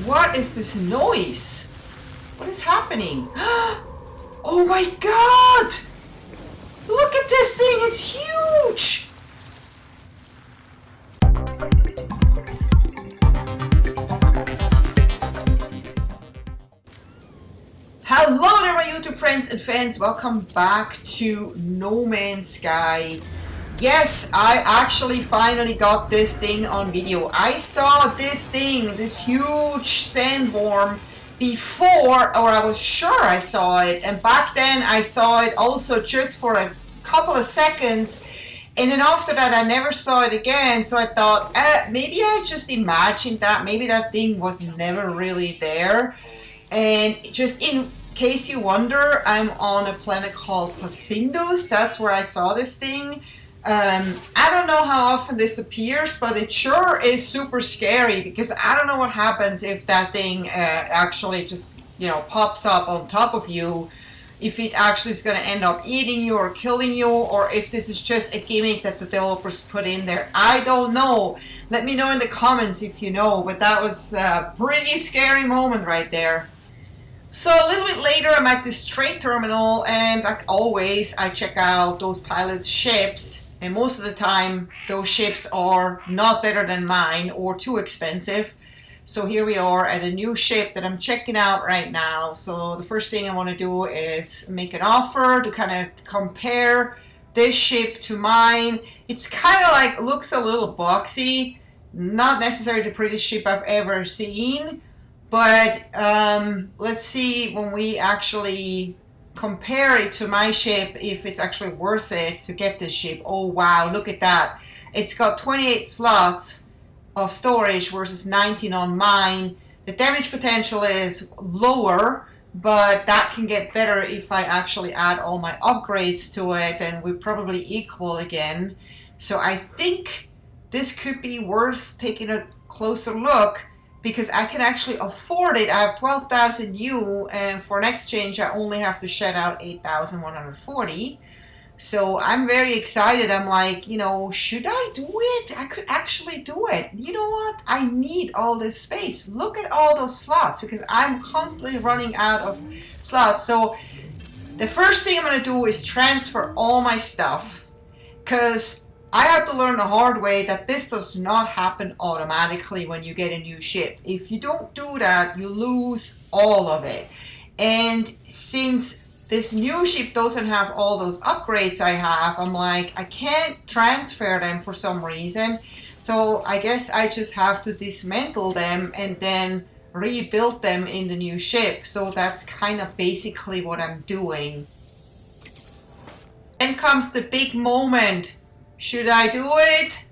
What is this noise? What is happening? Oh my god! Look at this thing, it's huge! Hello there my YouTube friends and fans, welcome back to No Man's Sky. Yes, I actually finally got this thing on video. I saw this thing, this huge sandworm before, or I was sure I saw it, and back then I saw it also just for a couple of seconds, and then after that I never saw it again. So I thought maybe I just imagined that, maybe that thing was never really there. And just in case you wonder, I'm on a planet called Posindus. That's where I saw this thing. I don't know how often this appears, but it sure is super scary, because I don't know what happens if that thing actually just, pops up on top of you. If it actually is going to end up eating you or killing you, or if this is just a gimmick that the developers put in there. I don't know. Let me know in the comments if you know, but that was a pretty scary moment right there. So a little bit later, I'm at this trade terminal, and like always, I check out those pilots' ships, and most of the time, those ships are not better than mine or too expensive. So here we are at a new ship that I'm checking out right now. So the first thing I want to do is make an offer to kind of compare this ship to mine. It's kind of like, looks a little boxy, not necessarily the prettiest ship I've ever seen. But let's see when we actually compare it to my ship, if it's actually worth it to get this ship. Oh wow, look at that. It's got 28 slots of storage versus 19 on mine. The damage potential is lower, but that can get better if I actually add all my upgrades to it, and we're probably equal again. So I think this could be worth taking a closer look, because I can actually afford it. I have 12,000 U, and for an exchange I only have to shed out 8,140. So I'm very excited. I'm like, should I do it? I could actually do it. You know what? I need all this space. Look at all those slots, because I'm constantly running out of slots. So the first thing I'm going to do is transfer all my stuff, because I had to learn the hard way that this does not happen automatically when you get a new ship. If you don't do that, you lose all of it. And since this new ship doesn't have all those upgrades I have, I'm like, I can't transfer them for some reason. So I guess I just have to dismantle them and then rebuild them in the new ship. So that's kind of basically what I'm doing. Then comes the big moment. Should I do it?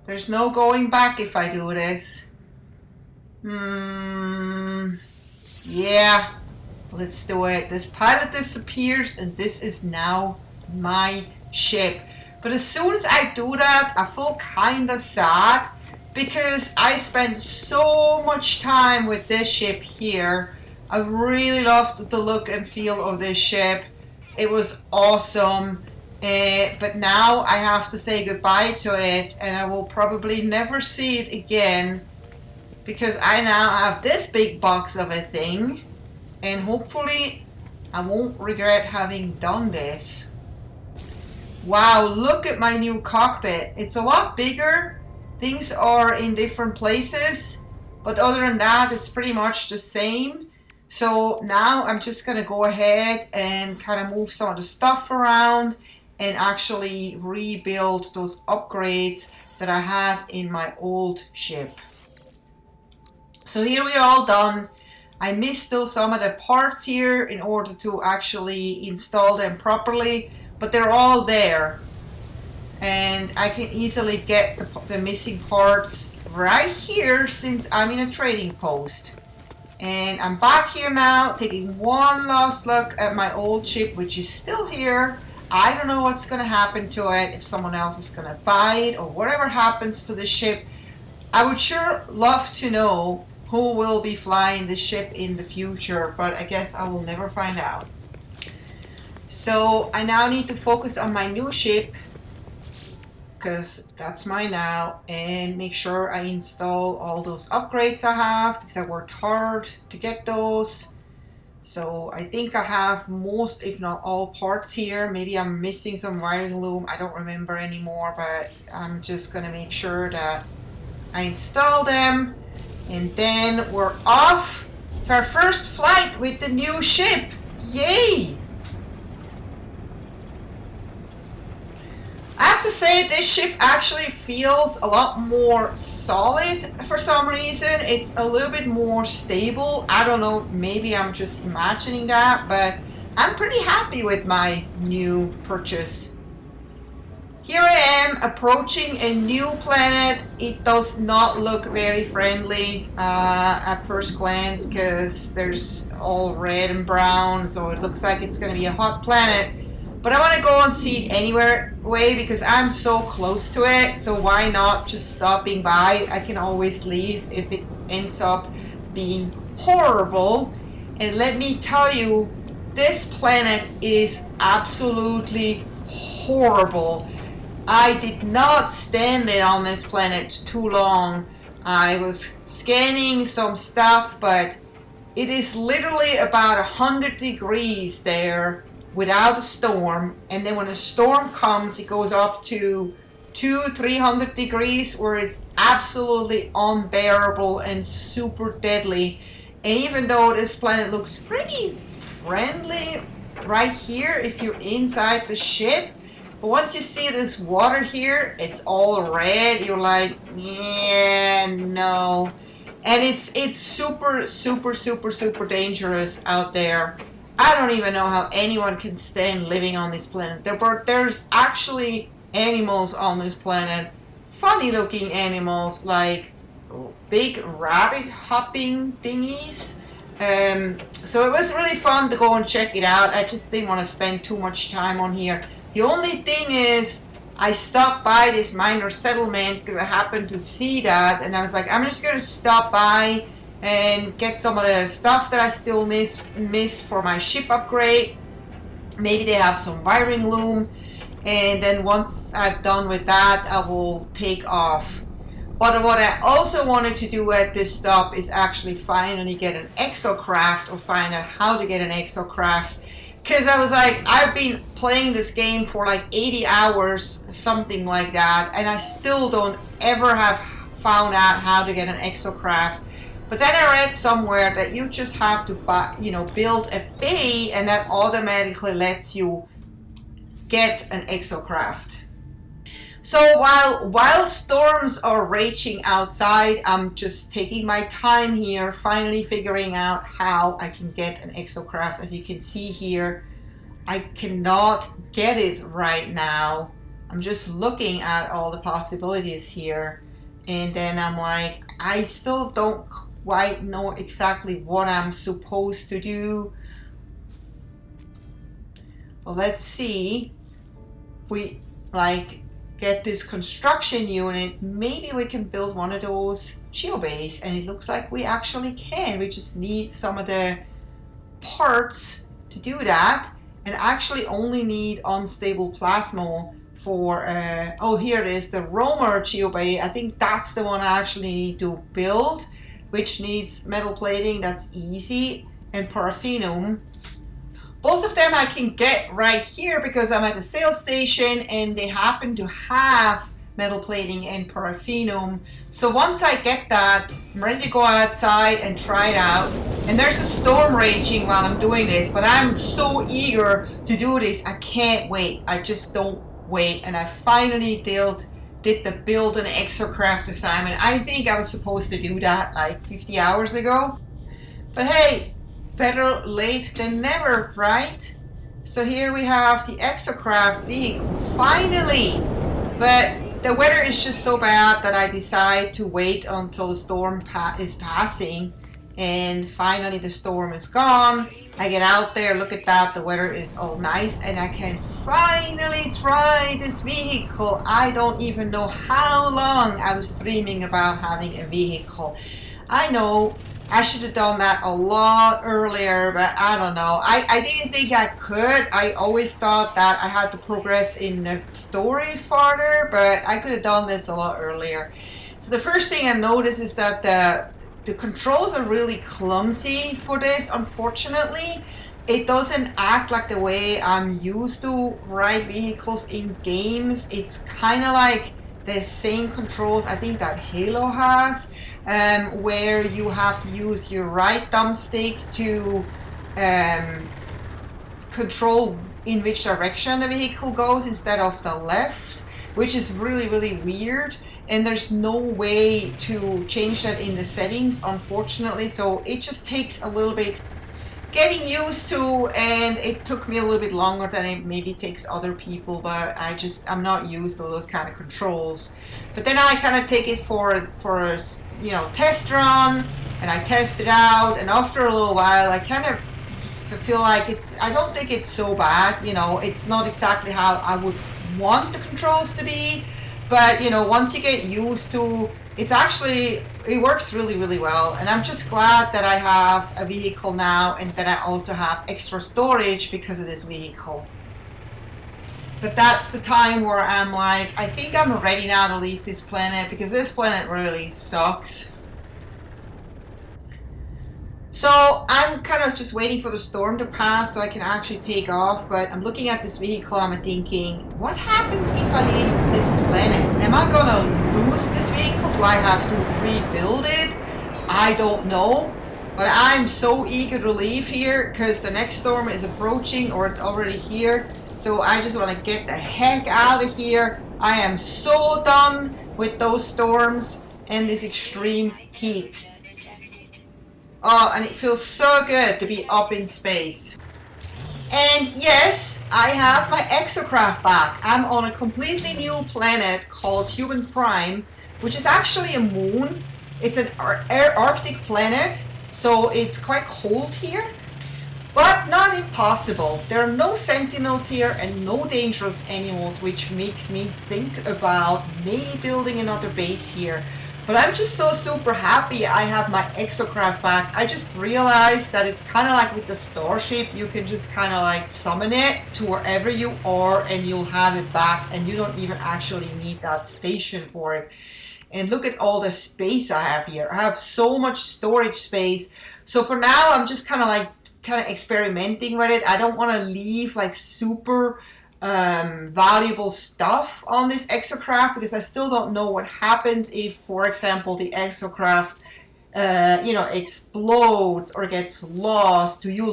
There's no going back if I do this. Yeah, let's do it. This pilot disappears, and this is now my ship. But as soon as I do that, I feel kind of sad, because I spent so much time with this ship here. I really loved the look and feel of this ship. It was awesome. But now I have to say goodbye to it, and I will probably never see it again, because I now have this big box of a thing, and hopefully I won't regret having done this. Wow, look at my new cockpit. It's a lot bigger. Things are in different places, but other than that, it's pretty much the same. So now I'm just gonna go ahead and kind of move some of the stuff around and actually rebuild those upgrades that I had in my old ship. So here we are all done. I missed still some of the parts here in order to actually install them properly, but they're all there. And I can easily get the missing parts right here, since I'm in a trading post. And I'm back here now, taking one last look at my old ship, which is still here. I don't know what's going to happen to it, if someone else is going to buy it, or whatever happens to the ship. I would sure love to know who will be flying the ship in the future, but I guess I will never find out. So I now need to focus on my new ship, because that's mine now, and make sure I install all those upgrades I have because I worked hard to get those. So I think I have most, if not all, parts here. Maybe I'm missing some wiring loom. I don't remember anymore, but I'm just gonna make sure that I install them. And then we're off to our first flight with the new ship. Yay! I have to say this ship actually feels a lot more solid for some reason. It's a little bit more stable. I don't know, maybe I'm just imagining that, but I'm pretty happy with my new purchase. Here I am approaching a new planet. It does not look very friendly at first glance because there's all red and brown, so it looks like it's going to be a hot planet. But I want to go and see it anyway because I'm so close to it. So why not just stopping by? I can always leave if it ends up being horrible. And let me tell you, this planet is absolutely horrible. I did not stand it on this planet too long. I was scanning some stuff, but it is literally about 100 degrees there without a storm, and then when a storm comes it goes up to 200-300 degrees where it's absolutely unbearable and super deadly. And even though this planet looks pretty friendly right here if you're inside the ship, but once you see this water here, it's all red. You're like, yeah, no. And it's super dangerous out there. I don't even know how anyone can stand living on this planet. There's actually animals on this planet, funny looking animals like big rabbit hopping thingies. So it was really fun to go and check it out. I just didn't want to spend too much time on here. The only thing is I stopped by this minor settlement because I happened to see that, and I was like, I'm just going to stop by and get some of the stuff that I still miss for my ship upgrade. Maybe they have some wiring loom, and then once I'm done with that I will take off. But what I also wanted to do at this stop is actually finally get an EXOCRAFT, or find out how to get an EXOCRAFT, because I was like, I've been playing this game for like 80 hours, something like that, and I still don't ever have found out how to get an EXOCRAFT. But then I read somewhere that you just have to buy, build a bay, and that automatically lets you get an EXOCRAFT. So while storms are raging outside, I'm just taking my time here, finally figuring out how I can get an EXOCRAFT. As you can see here, I cannot get it right now. I'm just looking at all the possibilities here, and then I'm like, I still don't quite know exactly what I'm supposed to do. Well, let's see if we get this construction unit. Maybe we can build one of those geobays, and it looks like we actually can. We just need some of the parts to do that, and actually only need unstable plasma for oh, here it is, the roamer geobay. I think that's the one I actually need to build, which needs metal plating. That's easy, and paraffinum. Both of them I can get right here because I'm at a sales station and they happen to have metal plating and paraffinum. So once I get that, I'm ready to go outside and try it out. And there's a storm raging while I'm doing this, but I'm so eager to do this. I can't wait. I just don't wait. And I finally did the build an EXOCRAFT assignment. I think I was supposed to do that like 50 hours ago. But hey, better late than never, right? So here we have the EXOCRAFT vehicle, finally! But the weather is just so bad that I decide to wait until the storm is passing. And finally the storm is gone. I get out there, look at that, the weather is all nice, and I can finally try this vehicle. I don't even know how long I was dreaming about having a vehicle. I know I should have done that a lot earlier, but I don't know. I didn't think I could. I always thought that I had to progress in the story farther, but I could have done this a lot earlier. So the first thing I noticed is that the controls are really clumsy for this, unfortunately. It doesn't act like the way I'm used to ride vehicles in games. It's kind of like the same controls I think that Halo has, where you have to use your right thumbstick to control in which direction the vehicle goes instead of the left, which is really, really weird. And there's no way to change that in the settings, unfortunately. So it just takes a little bit getting used to, and it took me a little bit longer than it maybe takes other people, but I'm not used to those kind of controls. But then I kind of take it for a test run, and I test it out, and after a little while I kind of feel like I don't think it's so bad. It's not exactly how I would want the controls to be, but once you get used to it works really, really well. And I'm just glad that I have a vehicle now, and that I also have extra storage because of this vehicle. But that's the time where I'm like, I think I'm ready now to leave this planet, because this planet really sucks. So I'm kind of just waiting for the storm to pass so I can actually take off, but I'm looking at this vehicle, I'm thinking, what happens if I leave this planet? Am I gonna lose this vehicle? Do I have to rebuild it? I don't know, but I'm so eager to leave here because the next storm is approaching, or it's already here. So I just want to get the heck out of here. I am so done with those storms and this extreme heat. Oh, and it feels so good to be up in space. And yes, I have my EXOCRAFT back. I'm on a completely new planet called Human Prime, which is actually a moon. It's an Arctic planet, so it's quite cold here, but not impossible. There are no sentinels here and no dangerous animals, which makes me think about maybe building another base here. But I'm just so super happy I have my EXOCRAFT back. I just realized that it's kind of like with the starship, you can just kind of like summon it to wherever you are and you'll have it back, and you don't even actually need that station for it. And look at all the space I have here. I have so much storage space. So for now, I'm just kind of experimenting with it. I don't want to leave like super valuable stuff on this EXOCRAFT, because I still don't know what happens if, for example, the EXOCRAFT explodes or gets lost. Do you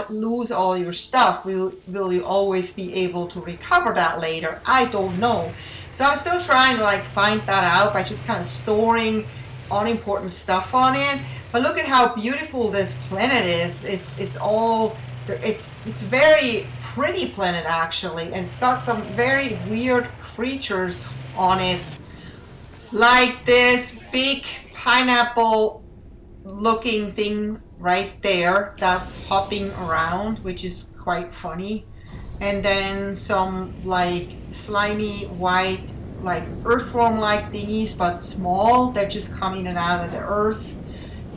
lose all your stuff? Will you always be able to recover that later? I don't know. So I'm still trying to find that out by just kind of storing unimportant stuff on it. But look at how beautiful this planet is. It's very pretty planet actually, and it's got some very weird creatures on it, like this big pineapple looking thing right there that's hopping around, which is quite funny. And then some slimy white earthworm like thingies, but small, that just come in and out of the earth.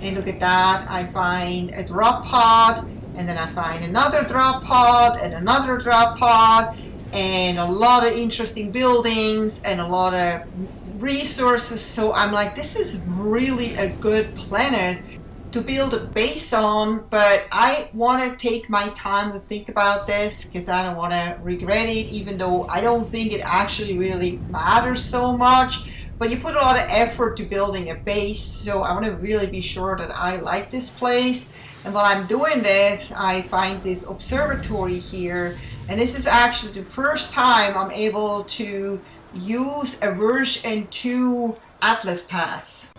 And look at that, I find a drop pod, and then I find another drop pod and another drop pod, and a lot of interesting buildings and a lot of resources. So I'm like, this is really a good planet to build a base on, but I want to take my time to think about this because I don't want to regret it, even though I don't think it actually really matters so much. But you put a lot of effort to building a base, so I want to really be sure that I like this place. And while I'm doing this, I find this observatory here, and this is actually the first time I'm able to use a version 2 Atlas Pass.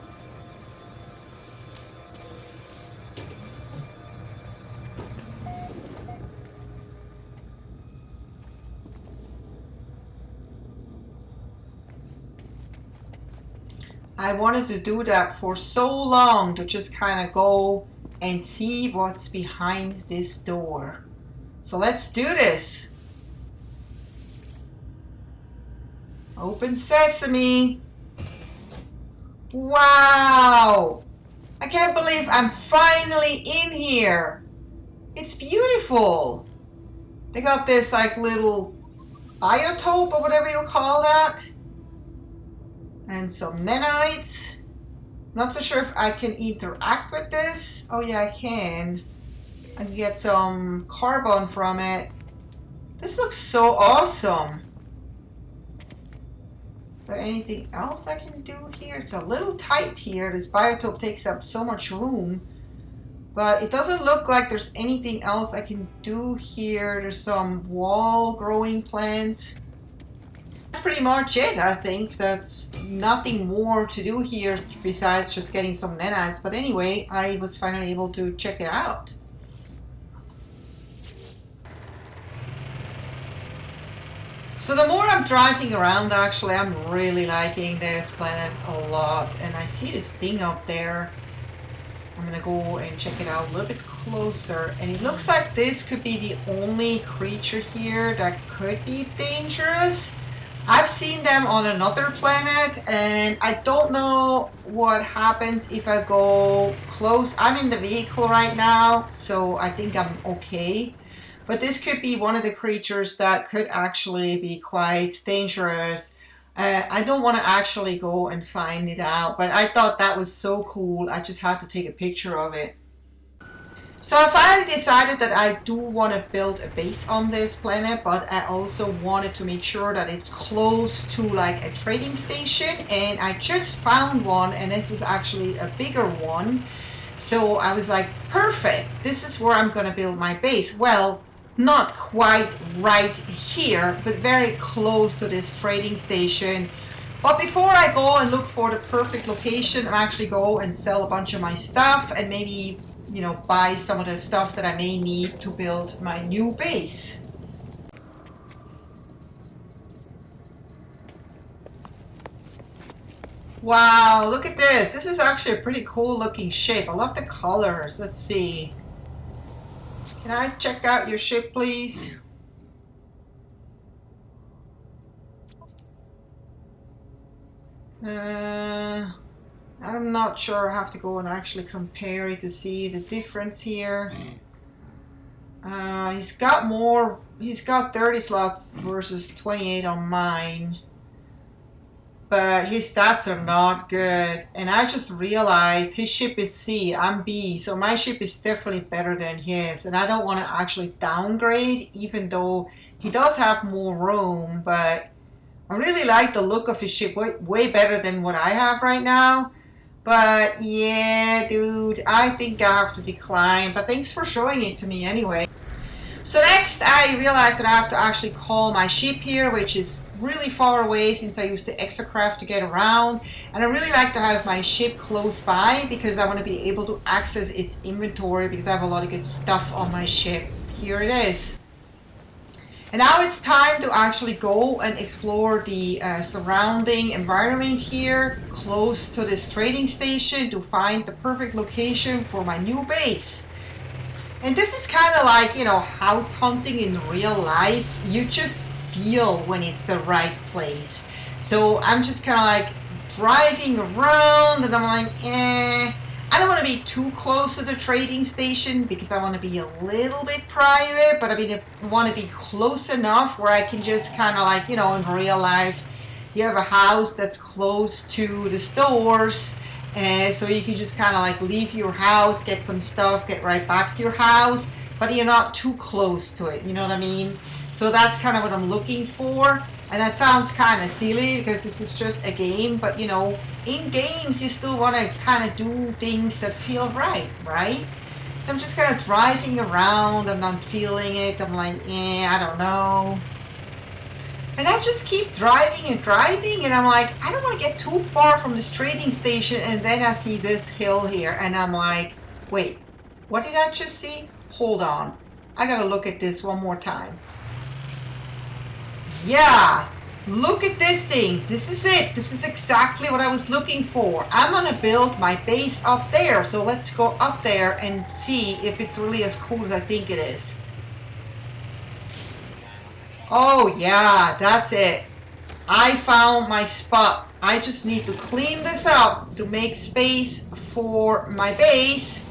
I wanted to do that for so long, to just kind of go and see what's behind this door. So let's do this. Open sesame. Wow! I can't believe I'm finally in here. It's beautiful. They got this like little biotope or whatever you call that. And some nanites. Not so sure if I can interact with this. Oh yeah, I can. I can get some carbon from it. This looks so awesome. Is there anything else I can do here? It's a little tight here. This biotope takes up so much room. But it doesn't look like there's anything else I can do here. There's some wall growing plants. That's pretty much it, I think. There's nothing more to do here besides just getting some nanites. But anyway, I was finally able to check it out. So the more I'm driving around, actually, I'm really liking this planet a lot. And I see this thing up there. I'm gonna go and check it out a little bit closer. And it looks like this could be the only creature here that could be dangerous. I've seen them on another planet, and I don't know what happens if I go close. I'm in the vehicle right now, so I think I'm okay. But this could be one of the creatures that could actually be quite dangerous. I don't want to actually go and find it out, but I thought that was so cool. I just had to take a picture of it. So I finally decided that I do want to build a base on this planet, but I also wanted to make sure that it's close to like a trading station. And I just found one, and this is actually a bigger one. So I was like, perfect, this is where I'm going to build my base. Well, not quite right here, but very close to this trading station. But before I go and look for the perfect location, I'm actually go and sell a bunch of my stuff and maybe, you know, buy some of the stuff that I may need to build my new base. Wow, look at this. This is actually a pretty cool looking ship. I love the colors. Let's see. Can I check out your ship, please? I'm not sure. I have to go and actually compare it to see the difference here. He's got 30 slots versus 28 on mine. But his stats are not good. And I just realized his ship is C, I'm B. So my ship is definitely better than his. And I don't want to actually downgrade, even though he does have more room. But I really like the look of his ship, way better than what I have right now. But yeah, dude, I think I have to decline. But thanks for showing it to me anyway. So next, I realized that I have to actually call my ship here, which is really far away since I used the EXOCRAFT to get around. And I really like to have my ship close by because I want to be able to access its inventory because I have a lot of good stuff on my ship. Here it is. And now it's time to actually go and explore the surrounding environment here, close to this trading station, to find the perfect location for my new base. And this is kind of like, you know, house hunting in real life. You just feel when it's the right place. So I'm just kind of like driving around and I'm like, I don't want to be too close to the trading station because I want to be a little bit private, but I want to be close enough where I can just kind of like, you know, in real life, you have a house that's close to the stores, so you can just kind of like leave your house, get some stuff, get right back to your house, but you're not too close to it, you know what I mean? So that's kind of what I'm looking for. And that sounds kind of silly because this is just a game, but you know, in games you still want to kind of do things that feel right, right? So I'm just kind of driving around, I'm not feeling it, I'm like, I don't know. And I just keep driving and driving, and I'm like, I don't want to get too far from this trading station, and then I see this hill here, and I'm like, wait, what did I just see? Hold on, I gotta look at this one more time. Yeah, look at this thing. This is it. This is exactly what I was looking for. I'm gonna build my base up there. So let's go up there and see if it's really as cool as I think it is. Oh yeah, that's it. I found my spot. I just need to clean this up to make space for my base.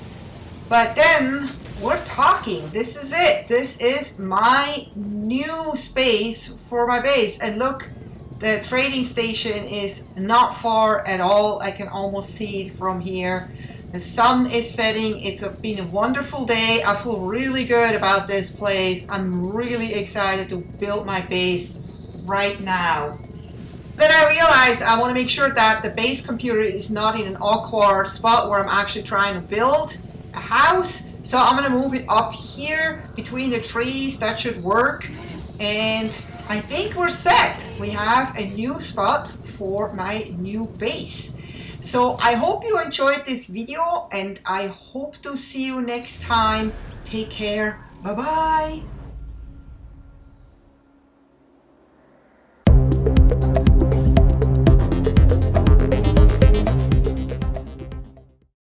But then we're talking. This is it. This is my new space for my base. And look, the trading station is not far at all. I can almost see it from here. The sun is setting. It's been a wonderful day. I feel really good about this place. I'm really excited to build my base right now. Then I realized I want to make sure that the base computer is not in an awkward spot where I'm actually trying to build a house. So I'm going to move it up here between the trees. That should work. And I think we're set. We have a new spot for my new base. So I hope you enjoyed this video and I hope to see you next time. Take care. Bye-bye.